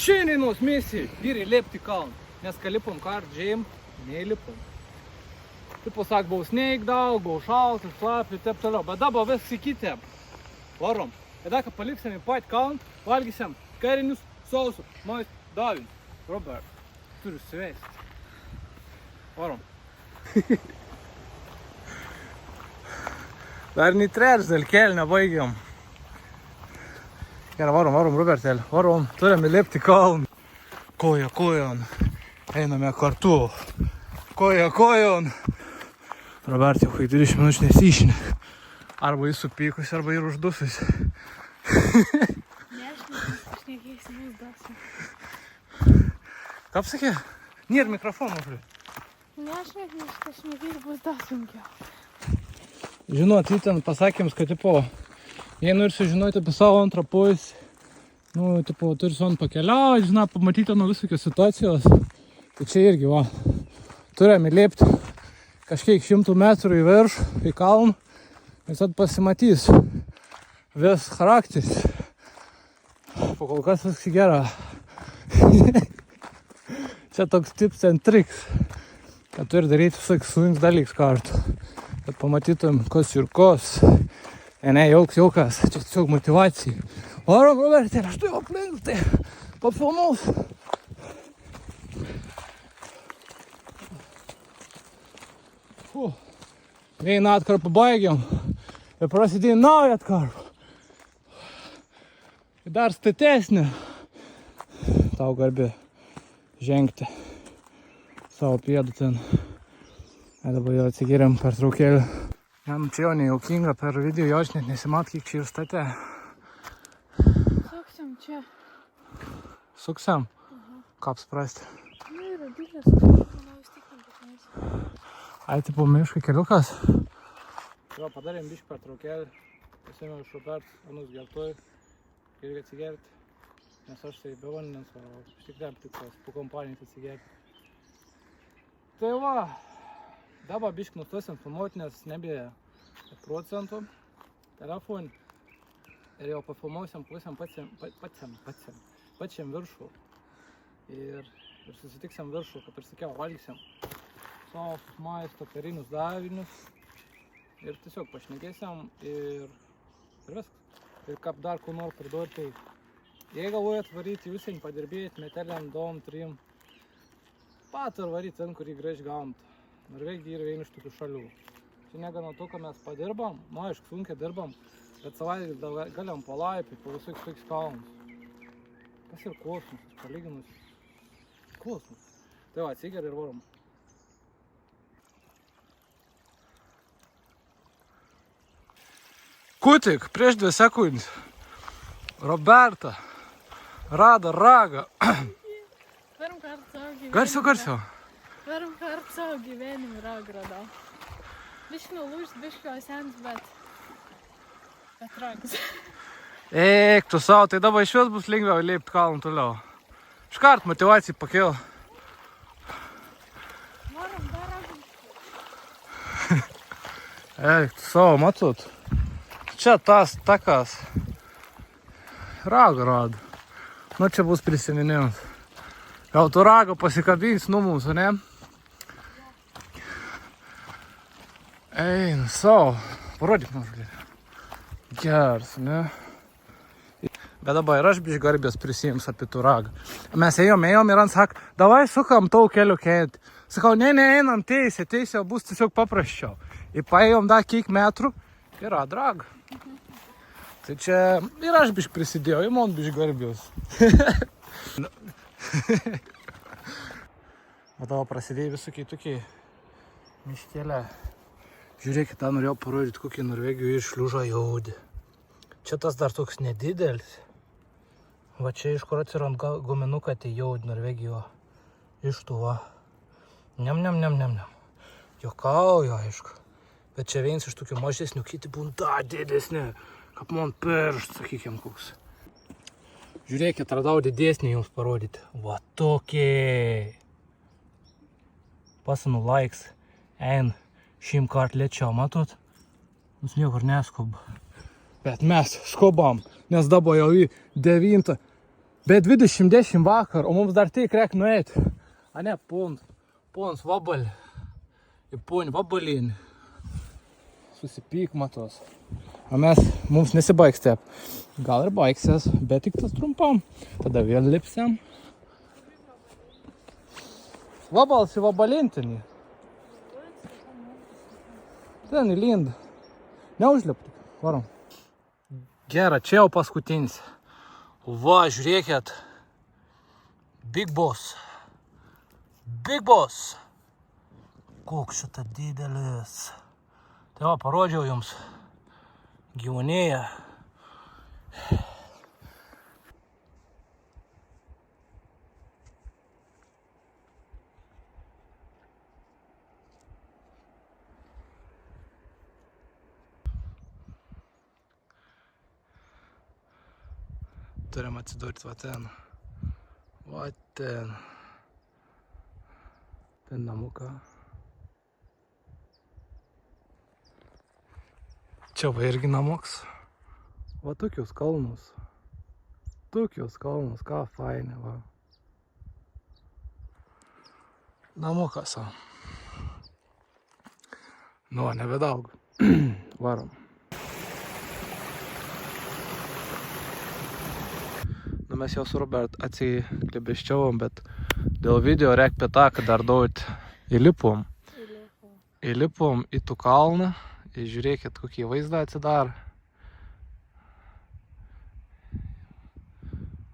Šiandienos misija yra įlipti į kalną, nes kai lipom kardžiai, neįlipom. Tipo sak, buvo sneig daug, buvo šaltas, šlapi ir taip toliau, bet dabar vis įkitėm. Varom. Tada, kai paliksim į patį kalną, valgysim karinius sausų, maist, davin. Robert, turiu sveist. Varom. Dar nei trečdalį kelnio baigiam. Gerai, varom, Robertelį, varom, turim įlipti kalną. Koja kojon, einame kartu. Koja kojon. Robert jau kai 20 minučių nesišnek. Arba jis supykus, arba ir uždusus. Šnekėsi bus dasim. Ką pasakė? Nėra mikrofono, žodžiu. Šnekėsi bus dasunkiau. Žinot, jį ten pasakėms, kad, tipo, jei nori sužinoti apie savo antrą pusę, nu, tipo, turi su ant pakeliauti, žinai, pamatyti nuo visokios situacijos. Tai čia irgi, va, turime lėpti kažkiek 100 metrų į viršų, į kalną, ir tad pasimatys vis charakteris. Po kol kas viskas gera. Čia toks tips and tricks, kad turi daryti visokius suvinks dalyks kartu. Kad pamatytum, kas ir kas. Ne, jaukas, čia tiesiog motivacija. Varom, Robertėlė, aš tu jau aplink, tai papilnaus. Vieną atkarpą baigiam ir prasidėjo naują atkarpą. Ir dar statesnė. Tau garbė žengti savo pėdų ten. Dabar jau atsigiriam per traukėlį. Jam čia jau nejaukinga, per video jau aš net nesimat, kiek čia ir statė. Suksim čia. Suksam? Ką apsprasti? Nu, yra didelis, manau, vis tik nepatneisi. Ai, tipo miško keliukas? Jo, padarėm biškį per traukėlį. Pasėmiau iš Robert, anus gertoj. Irgi atsigerti. Nes aš tai be vandens, o iš tikrųjų tikros po kompanijos atsigerti. Tai va. Dabar biškį nustosim filmuoti, nes nebėja procentų telefonį. Ir jau pafilmuosim pusėm pačiam viršų. Ir susitiksim viršų, kaip ir sakiau, valgysim sausus maisto, karinius davinius. Ir tiesiog pašnekėsim ir viskas. Ir kaip dar ko nors pridurti, jei galvojat varyti užsienį, padirbėti meteliam, 2, 3, pat ir varyti ten, kurį grįžt gamt. Norvegija yra viena iš tokių šalių. Čia negana to, kad mes padirbam, nu aišku, sunkiai dirbam, bet savaitgalį galim palaipyti po visokius kalnus. Kas ir kosmosas, palyginus kosmosas. Tai va, atsigeria ir varom. Kutik, prieš 2 sekundės Roberta rado ragą. Pirm kartą savo gyvenimą. Garsiau. Pirm kartą savo gyvenimą ragą radau. Biškį nulūžt, biškį osens, bet ragas. Eik, tu savo, tai dabar iš vis bus lengviau lėpti kalną toliau. Iškart motivacija pakėl. Varom, dar ragam. Eik, tu savo, matot. Čia tas takas. Ragą rado. Nu, čia bus prisiminimas. Gal tu ragą pasikabins nuo mūsų, ne? Eina savo. Parodyk man žalį. Geras, ne? Bet dabar ir aš biškį garbės prisijims apie tų ragą. Mes ėjom ir ant sak, davai sukam tau keliu kėti. Sakau, ne, einam teisė bus tiesiog paprasčiau. Ir paėjom dar kiek metrų ir rad ragą. Tai čia ir aš biškį prisidėjau, ir man biškį garbės. Matau, prasidėjo visokiai tokiai miškelė. Žiūrėkit, tą norėjau parodyti, kokį Norvegijoje išliūžo jaudį. Čia tas dar toks nedidelis. Va čia iš kur atsirand guminuką, tai jaudį Norvegijoje. Iš tų va. Niam. Jokauju, aišku. Bet čia vienas iš tokių mažesnių, kiti būna dar didesnė. Kaip man piršt, sakykim, koks. Žiūrėkit, radau didesnį jums parodyti. Va tokie. Pasanu likes. Ein 100 kart lėčiau, matot? Jūs niekur neskuba. Bet mes skubam, nes dabar jau į 9 Bet 20:10 vakar, o mums dar tik reik nueit. A ne, pons vabal. Ir poni vabalin. Susipyk matos. O mums nesibaigs tep. Gal ir baigsies, bet tik tas trumpam. Tada vėl lipsiam. Vabals į vabalintinį. Ten įlind. Neužlip tik. Varom. Gera, čia jau paskutinis. Va, žiūrėkit. Big Boss. Big Boss. Koks šitą didelis. Tai va, parodžiau jums. Gyvūnėja. Turim atsidurti va ten. Va ten. Ten namuką. Čia va irgi namuks. Va tokius kalnus. Tokius kalnus, ką fainė, va. Namukas. Nu, nebedaug. Varom. Nu, mes jau su Robert atsiklibeščiavom, bet dėl video reik pietą, kad dar daug įlipom. Įlipom į tų kalną. Ir žiūrėkit, kokį vaizdą atsidar.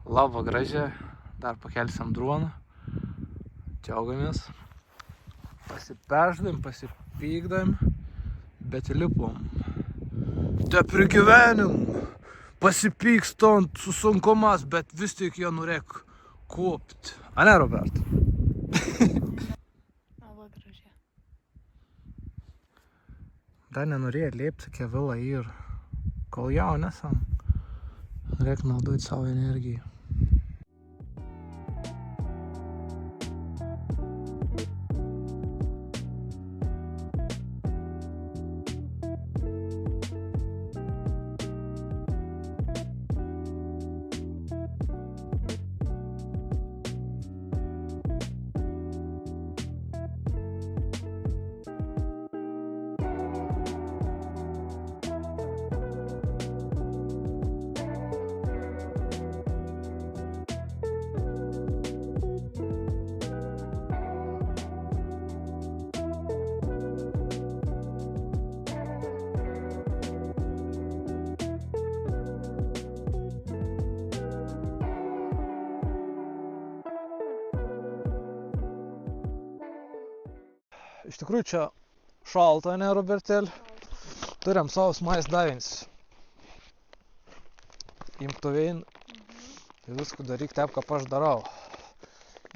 Lava gražia. Dar pakelsim droną. Džiaugiamės. Pasipeždam, pasipykdam. Bet įlipom. Te prigyvenim. Pasipykstant su sunkumas, bet vis tik jie norėk kopt. A ne, Robert? Lava gražia. Dar nenorėjo lėpti kevilą ir kol jaunesam, reik naudoti savo energiją. Iš tikrųjų čia šalta, ne, Robertel? Turim savus mais davins. Imk to vein ir viską daryk taip, kaip aš darau.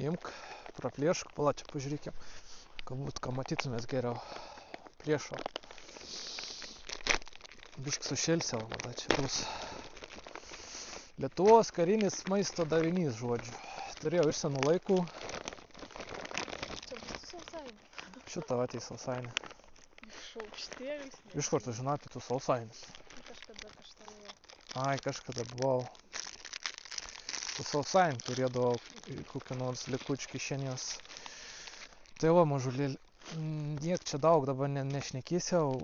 Imk, prapliešk, pala, čia pažiūrėkim, kad matytumės geriau priešo. Bišk sušelsiau, tada čia bus Lietuvos karinis maisto davinys, žodžiu. Turėjau iš senų laikų. Šitą vat į sausainį. Šaukštėlis. Iš kur tu žinai apie tų sausainis? Kažkada kažtarėjau. Ai, kažkada buvau. Tu sausainį turėdavau kokį nors likučių kišenės. Tai va, mažulėlį. Niek čia daug dabar nešnekėsiau.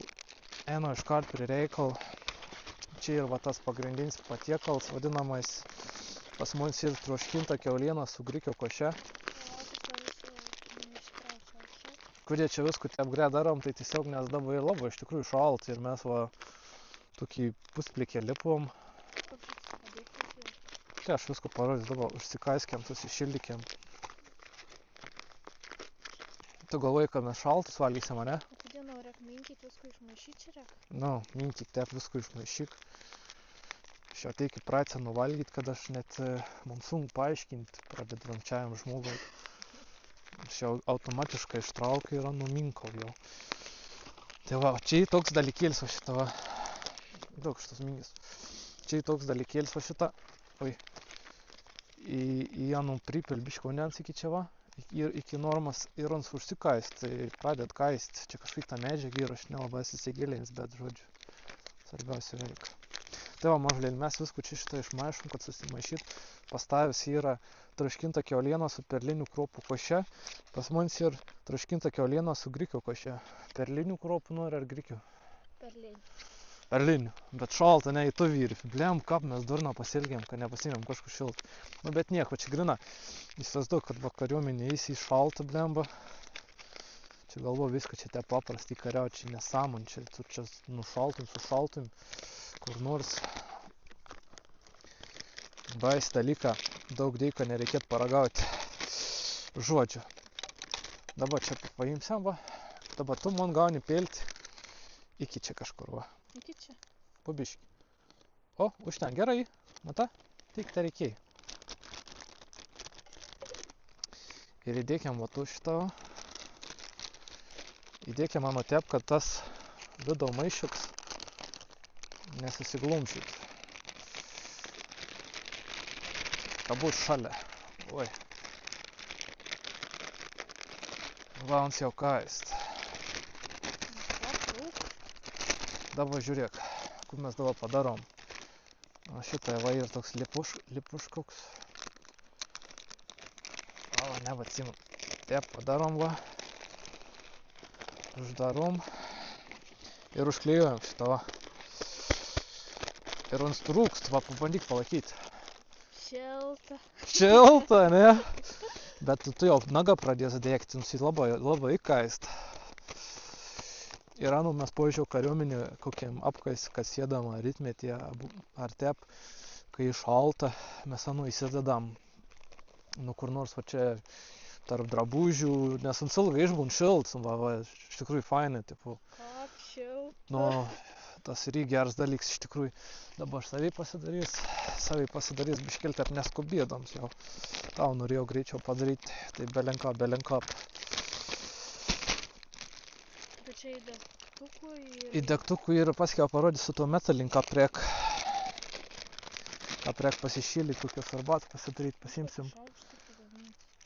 Einu iškart prie reikal. Čia ir va tas pagrindinis patiekals, vadinamais pas mus ir troškinta kiauliena su grikio koše. Kurie čia viskų taip greit darom, tai tiesiog nes dabar labai iš tikrųjų šalta ir mes va tokį pusplikį lipom. Tai aš visko parodys dabar, užsikaiskiam, susišildykiam. Tu galvoji, kad mes šaltus valgysim, ne? O kodėl norėk minkyt visko išmaišyt čia reik? Nu, minkyk taip visko išmaišyk. Aš jau teikį pratę nuvalgyt, kad aš net man sunku paaiškinti pradedančiajam žmogui. Aš jau automatiškai ištraukiu ir numinkau jau. Tai va, čia toks dalykėlis va šitą va. Daug šitas mingis. Čia toks dalykėlis va šitą. Oi. Į ją pripil biškau nens iki čia va. Ir iki normas ir ans užsikaist. Tai pradėt kaist. Čia kažkaip tą medžiagą ir aš nelabai įsigilins, bet žodžiu. Svarbiausia reikia. Tai va, mažliai, mes visko čia šitą išmaišom, kad susimaišyt. Pastavęs yra troškinta kiauliena su perlinių kruopų koše. Pas mums ir troškinta kiauliena su grikių koše. Perlinių kruopų nori ar grikių? Perlinių. Bet šalta, ne į tu vyri. Blem, kap mes durna pasielgėm, kad nepasimėm kažkur šiltą. Nu, bet nieko, čia grina. Įsivaizduoju, kad vakariuomenė eisi į šaltą, blemba. Čia galvo viską čia te paprastai kariauti, čia nesąmon, čia nušaltum, sušaltum, kur nors. Bais dalyką, daug daiko nereikėtų paragauti. Žodžiu. Dabar čia paimsiam, va. Dabar tu man gauni pelti. Iki čia kažkur, va. Iki čia. Pabiški. O, už ten, gerai. Mata? Tik tai reikėjai. Ir įdėkiam va tu šitą. Įdėkiam mano tep, kad tas vido maišiuks nesusiglumšyt. Kad bus šalia. Oi. Valands jau kaist. Dabar žiūrėk, kur mes dabar padarom. O šitą va ir toks lipuš koks. O, ne, va, atsimenu. Taip, padarom va. Uždarom. Ir užklijuojam šitą va. Ir ant trūkst, va, pabandyk palakyti. Šilta. Šilta, ne? Bet tu jau naga pradės dėkti, labai kaist. Ir anu mes požiūrėjau kariuomenį kokiam apkais, kas sėdama rytmetį ar tep, kai šalta, mes anu įsidedam, nu kur nors va čia tarp drabužių, nes ant ilgai išbūn šilts, va, iš tikrųjų fainai, tipo. Kap šilta. Nu, tas ir geras dalyks, iš tikrųjų, dabar savai pasidarys biškelti ar neskubėdams jau. Tau norėjau greičiau padaryti, tai belenka. Čia į degtukų ir... Į degtukų ir paskiau parodysiu tuo metalin, ką priek pasišylyti, kokios arbatos pasidaryti, pasimsim.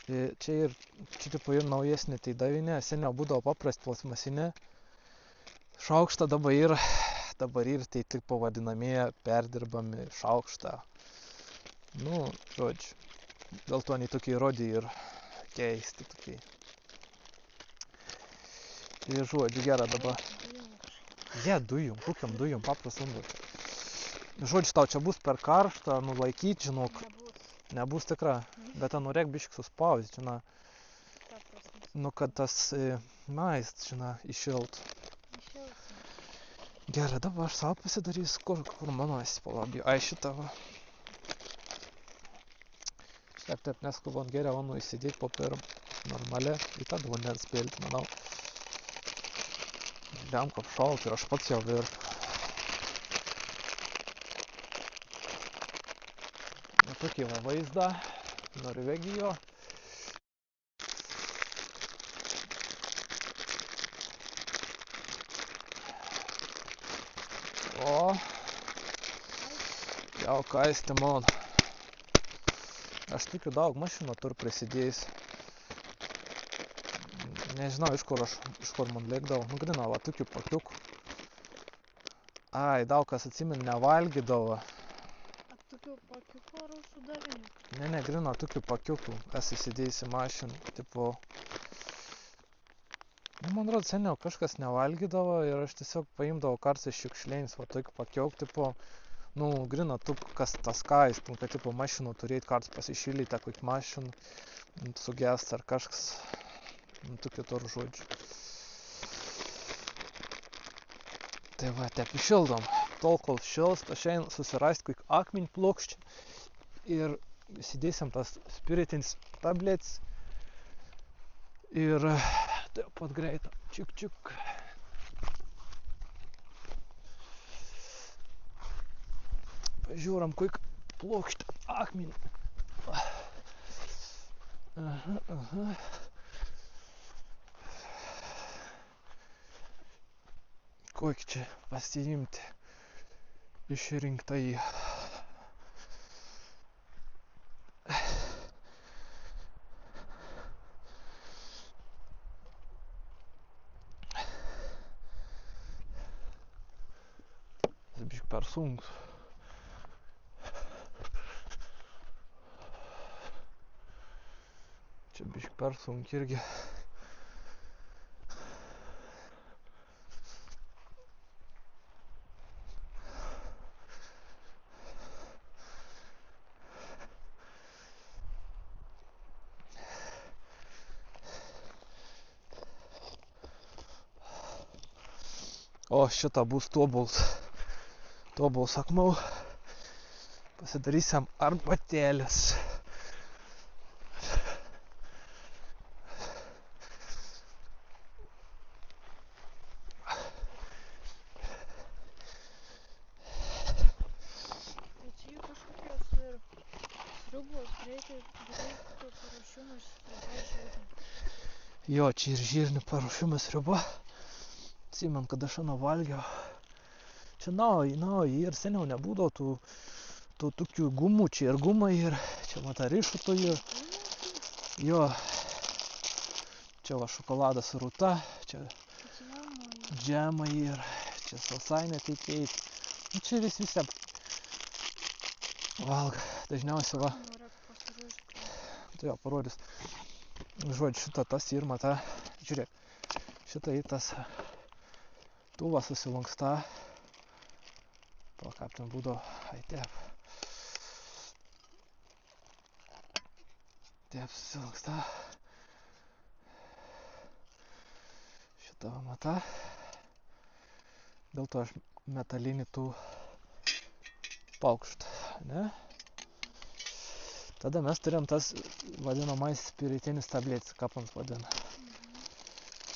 Čia ir, čia tipo ir naujesnė tai davinė, seniau būdavo paprast plasmasinė. Šaukštą dabar ir tai tik pavadinamieji perdirbami šaukštą. Nu, žodžiu, dėl to nei tokie rodė ir keisti tokie. Ir žodžiu, gera dabar. Je, dujum, kokiam dujum, paprastam bus. Žodžiu, tau čia bus per karštą, nulaikyt, žinok. Nebus tikra, bet norėk biškį suspausti, žinai. Nu, kad tas maist, žinai, išilt. Gerai, dabar aš savo pasidarysiu, kur mano esi palabė. Ai, šitą va. Taip, neskubant geriau, įsidėk po per normalią, į tą vandens pėlti, manau. Liam kaip šalt ir aš pats jau virp. Na, tokį va vaizdą Norvegijo. O, jau kaisti man. Aš tikiu daug mašinų tur prisidėjus. Nežinau, iš kur man lėkdavo. Nu, grina, va, tokių pakiukų. Ai, daug kas atsimenu, nevalgydavo. Tokių pakiukų ar užsudavinių? Ne, grina, tokių pakiukų. Esi įsidėjęs į mašiną, tipo... Nu, man rodo, seniau kažkas nevalgydavo ir aš tiesiog paimdavau kartais šiukšlėnis, va, tokių pakiukų, tipo... Nu, grina, tu kas tas kaist, kad, tipo, mašinų turėt kartais pasišilyti, kokį mašiną sugest ar kažkas. Nu, tokių tor žodžių. Tai va, taip išildom. Tol, kol šils, aš einu susirasti kokį akmenį plokščią ir įsidėsim tas spiritins tablets ir taip pat greitą. Čiuk. Pažiūram kokį plokštę akmenį. Aha. Kokį čia pasiimti išrinktąjį. Biškį per sunkus. Čia bišk per sunki irgi. O šitą bus tobuls akmau. Pasidarysim arbatėlės. Tai čia jau kažkokios ir sriubos greitai paruošimas sriuba žirnių. Jo, čia ir žirnių paruošimas sriuba. Atsimenu, kad aš ano valgiau. Čia nauji ir seniau nebūdavo tų tokių gumų, čia ir gumai ir čia mata rišuto ir. Jo, čia va šokoladas rūta, čia džemai ir čia sausainė teikėjai. Nu, čia visi valga, dažniausiai va. Tai jo, parodys. Žodžiu, šitą tas ir mata, žiūrėk, šitą į tas tuvas susilanksta. Kaip ten būdavo, Taip susilanksta. Šitą mata. Dėl to aš metalinį tų paukštą, ne? Tada mes turėjom tas vadinamais spiritinis tabletis, kapams vadina.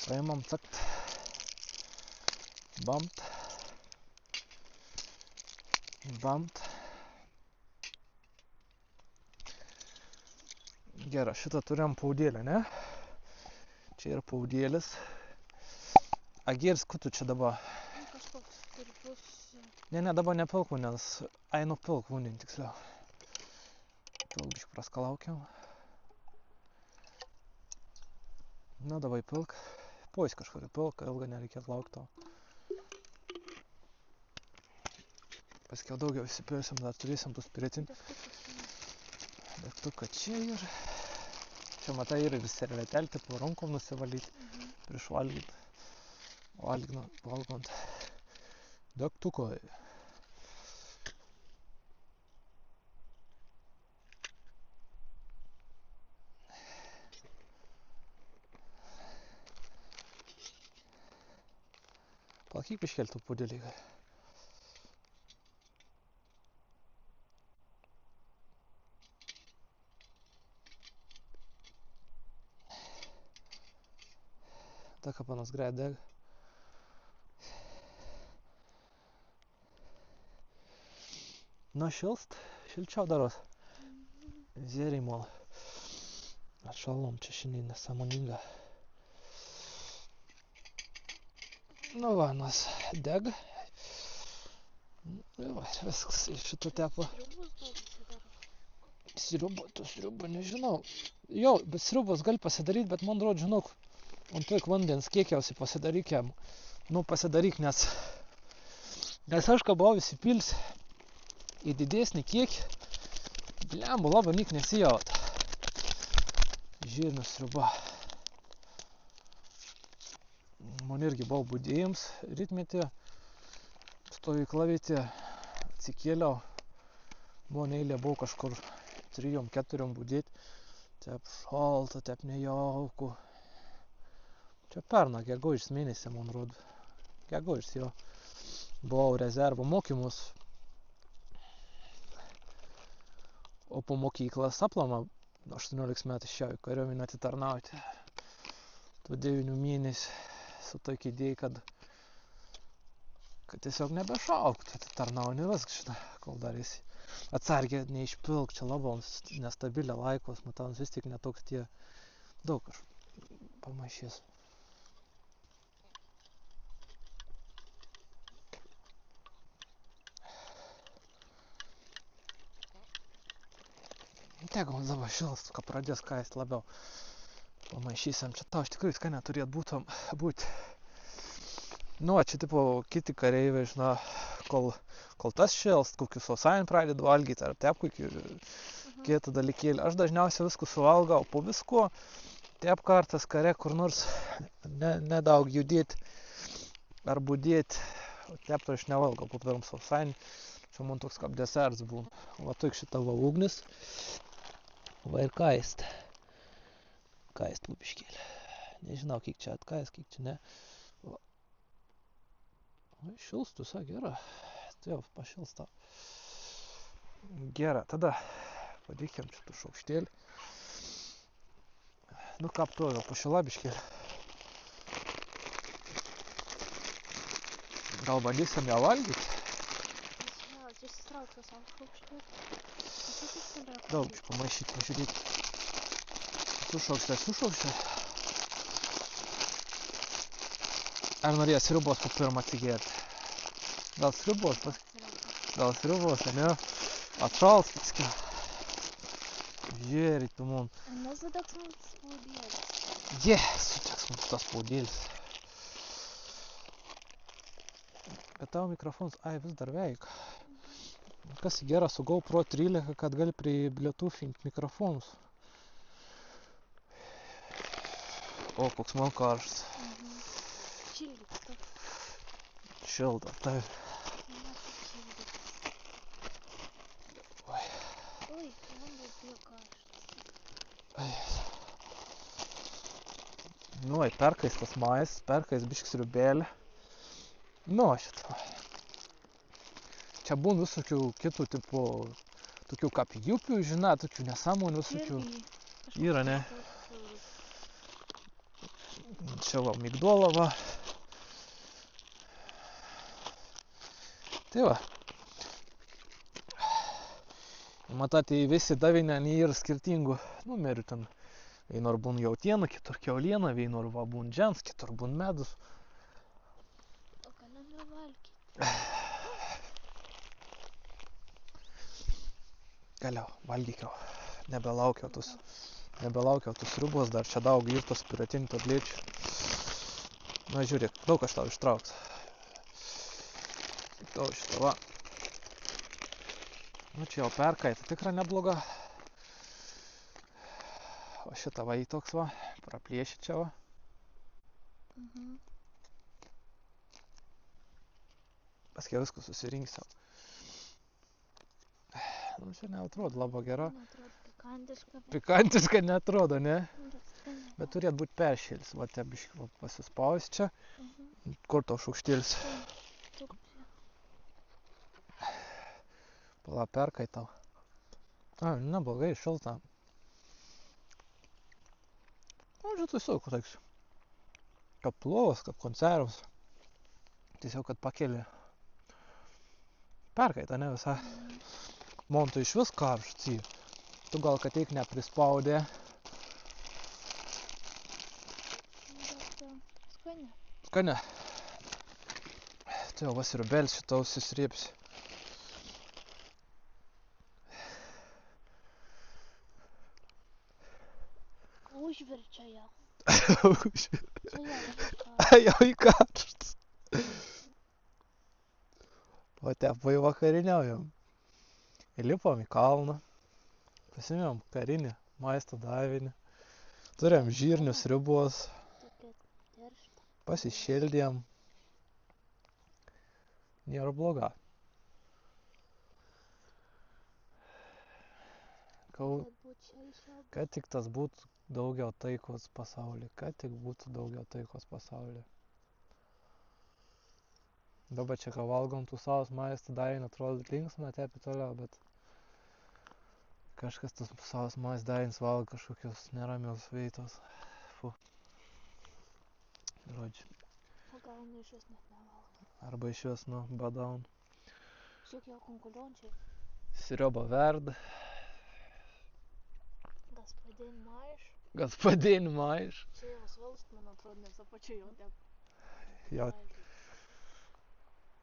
Paimam, cakt, bamt. Gerai, šitą turėjom paudėlę, ne? Čia yra paudėlis. Agirs, kutu čia dabar? Kažkoks turpus. Ne, dabar nepilku, nes einu pilk vūnin tiksliau. Pilk bišk praskalaukiam. Na, dabar pilk. Pois kažkur pilk, ilga nereikės laukti to. Paskiau daugiau įsipilsim, dar turėsim tų spiritinį. Degtuką čia ir... Čia matai ir servetėlį, tipo rankom nusivalyti, prieš valgyti. Valgant degtuko. Palkyk biškeltų pudelį. Taka panas greit deg. Na šilčiau daros. Zėriai mol. Atšalom čia šiandien nesąmoninga. Nu va, nas deg. Va, viskas iš šito tepo. Sriuba, nežinau. Jo, bet sriubos gali pasidaryti, bet man rodo, žinok, ant toik vandens kiekiausiai pasidarykiam. Nu, pasidaryk, nes aš kabau visi pils į didesnį kiekį. Blembu, labai nik nesijaut. Žirnių sriuba. Man irgi buvo budėjams rytmetį. Stovyklavietė atsikėliau. Man eilė buvo kažkur 3-4 budėti. Taip šalta, taip nejauku. Čia perna, gegužės mėnesį, man rodo. Gegužės jo. Buvau rezervo mokymus. O po mokyklas aplamą 18 metų išėjau į kariuomenę atitarnauti. Po 9 mėnesių su tokia idėja, kad tiesiog nebešaukti atitarnauni viską šitą, kol dar esi. Atsargiai neišpilk, čia labai nestabilia laikos, matau, vis tik netoks tie daug kažkaip pamašės. Tegu man dabar šilas, kad pradės kaist labiau. Pamaišysim, čia tau iš tikrųjų skanė turėtų būti. Nu, čia tipo kiti kareiviai, žinau, kol tas šils, kokius sausainį pradeda valgyti, ar tepkų Kietą dalykėlį. Aš dažniausiai viską suvalgau po visko. Taip kartas kare kur nors nedaug judėti ar budėti. O taip to aš nevalgau po pirm sausainį. Čia man toks kaip deserts būna. Va tik šitą va ugnis. Va ir kaist. Kaist pupiškėlį. Nežinau, kiek čia atkais, kiek čia ne. Va. Šilstų, gera. Tai jau pašilsta. Gera, tada padėkim čia tų šaukštėlį. Nu, kap to jau pašila biškėlį. Gal bandysim ją valgyti? Daug čia pamaišyti, pažiūrėti. Sušaukštė. Ar norės sriubos po pirmą atsigerti? Gal sriubos, ne? Atšals, viską. Žiūrėk, tu man. Nesudeks mums spaudėlis. Sudeks mums tas spaudėlis. Bet tavo mikrofonas, vis dar veik. Kas gera su GoPro 13, kad gali prie Bluetooth mikrofonus. O, koks man karštas. Šilta, taip. Oi, man buvo karštas. Nu, perkais tas mais, perkais biškis sriubėlė. Nu, šitą. Čia būn visokių kitų tipų, tokių kaip jupių, žinai, tokių nesąmonių visokių. Yra, ne? Čia va, migdolova. Tai va. Matate, visi davinė yra skirtingų numerių ten. Vienur būn jautiena, kitur kiauliena, vienur va būn džens, kitur būn medus. O galime valgyti. Galiau, valgykiau. Nebelaukiau tus sriubos, dar čia daug girtos piratinių tablečių. Na, žiūrėk, daug aš tau ištrauks. Tau šitą va. Nu, čia jau perkaita tikra nebloga. O šitą va į toks va, praplėši čia va. Paskui viską susirinksiu. Nu, čia neatrodo labai gera. Pikantiška. Pikantiška neatrodo, ne? Bet turėtų būti peršėlis. Va, te biškai pasispaus čia. Kur tau šaukštėlis? Pala, perkaitau. Neblogai, šilta. Nu, čia tiesiog toks. Kaip plovas, kaip konservas. Tiesiog, kad pakeli. Perkaita, ne visai. Man tu iš vis karštas. Tu gal kad eik neprispaudė. Skania. Tai jau va sriubėlis šitą užsisrėpsi. Užvirčia jau. Jau į karštas. O tepai vakariniaujam. Įlipom į kalną. Pasimėm karinį maisto davinį. Turėjom žirnius, sriubos. Pasišildėm. Nėra bloga. Kad tik tas būtų daugiau taikos pasaulyje. Kad tik būtų daugiau taikos pasaulyje. Dabar čia, ką valgom tų savus maisto davinį, atrodo linksma, tepi toliau, bet kažkas tas savus maisto davinis valgo kažkokios neramios veitos. Fu. Žodžiu. O gal iš vis net nevalgo. Arba iš vis, badaun. Šiek jau konkuliončiai. Sriuba verda. Господин Maiš. Čia jau svalst, man atrodo, nes apačiai jau tep. Jau.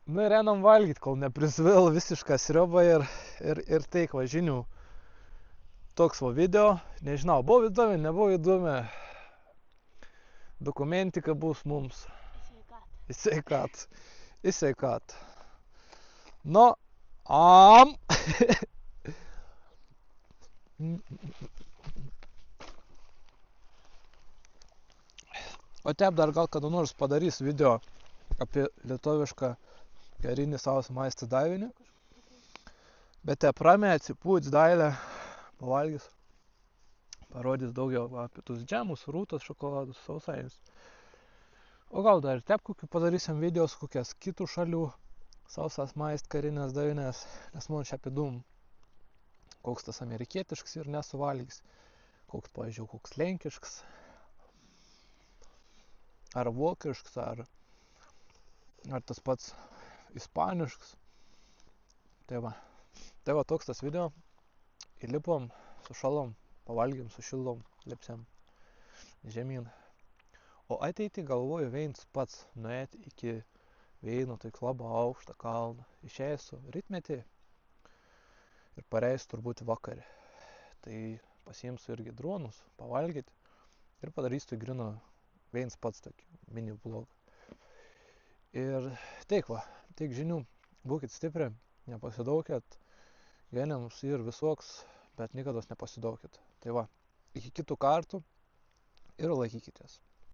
Nu ir einam valgyt, kol neprisvėl visišką sriubą ir teik va žinių. Toks va video. Nežinau, buvo įdomi, nebuvo įdomi. Dokumentika bus mums. Į sveikat. Nu, O tep dar gal kada nors padarys video apie lietuvišką karinį sausą maistą davinį. Bet te pramė atsipūts dailę, pavalgys, parodys daugiau apie tus džemus, rūtas, šokoladus, sausainius. O gal dar tep kokių padarysim videos, kokias kitų šalių sausas maist karinės davinės, nes man šiaip įdum, koks tas amerikietiškas ir nesuvalgys, koks, pavyzdžiui, koks lenkiškas, ar vokiškas, ar tas pats ispaniškas. Tai va toks tas video, įlipom, sušalom, pavalgėm, sušildom, lipsiam žemyn. O ateitį galvoju Veins pats nuėti iki Veino, tai labai aukštą kalną, išeisiu rytmetį ir pareisiu turbūt vakarį. Tai pasiimsiu irgi dronus, pavalgyti ir padarysiu grino Veins pats tokį mini vlogą. Ir tiek žinių, būkit stipri, nepasidaukit, gyvenimas ir visoks, bet niekados nepasidaukit. Tai va, iki kitų kartų ir laikykitės.